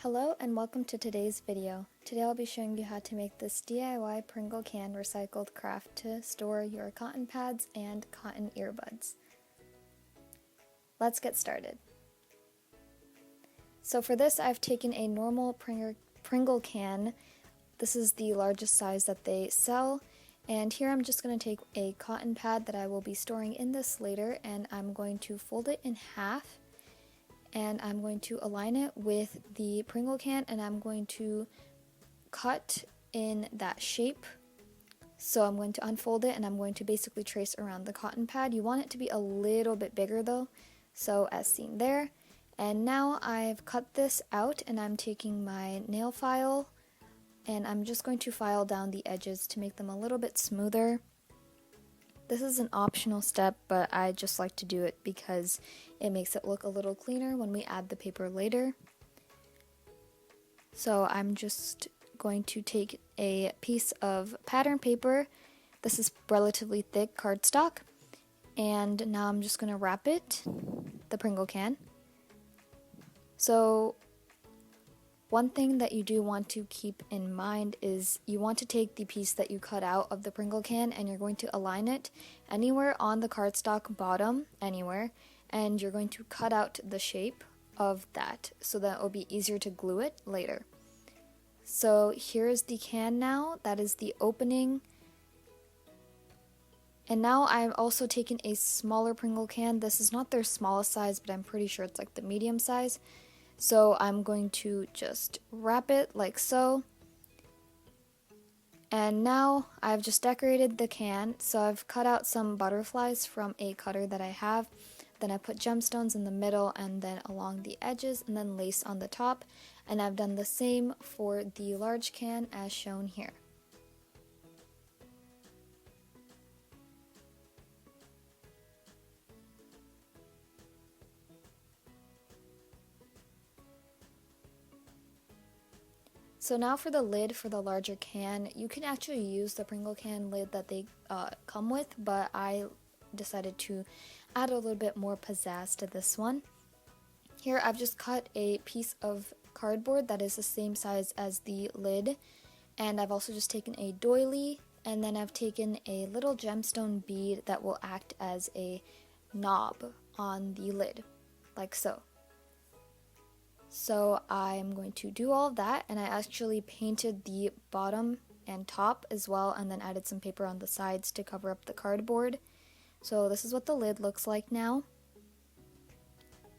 Hello and welcome to today's video. Today I'll be showing you how to make this DIY Pringle Can recycled craft to store your cotton pads and cotton earbuds. Let's get started. So for this I've taken a normal Pringle can. This is the largest size that they sell. And here I'm just going to take a cotton pad that I will be storing in this later, and I'm going to fold it in half. And I'm going to align it with the Pringle can, and I'm going to cut in that shape. So I'm going to unfold it and I'm going to basically trace around the cotton pad. You want it to be a little bit bigger though, so as seen there. And now I've cut this out and I'm taking my nail file and I'm just going to file down the edges to make them a little bit smoother. This is an optional step, but I just like to do it because it makes it look a little cleaner when we add the paper later. So I'm just going to take a piece of pattern paper. This is relatively thick cardstock. And now I'm just going to wrap it, the Pringle can. So one thing that you do want to keep in mind is you want to take the piece that you cut out of the Pringle can and you're going to align it anywhere on the cardstock bottom, anywhere, and you're going to cut out the shape of that so that it will be easier to glue it later. So here's the can now, that is the opening. And now I'm also taking a smaller Pringle can. This is not their smallest size, but I'm pretty sure it's like the medium size. So I'm going to just wrap it like so. And now I've just decorated the can. So I've cut out some butterflies from a cutter that I have. Then I put gemstones in the middle and then along the edges and then lace on the top. And I've done the same for the large can as shown here. So now for the lid for the larger can, you can actually use the Pringle can lid that they come with, but I decided to add a little bit more pizzazz to this one. Here I've just cut a piece of cardboard that is the same size as the lid, and I've also just taken a doily, and then I've taken a little gemstone bead that will act as a knob on the lid, like so. So I'm going to do all of that, and I actually painted the bottom and top as well and then added some paper on the sides to cover up the cardboard. So this is what the lid looks like now.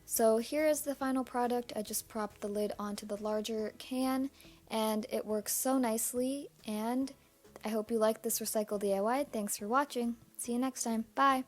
So here is the final product. I just propped the lid onto the larger can and it works so nicely, and I hope you like this recycle DIY. Thanks for watching. See you next time. Bye!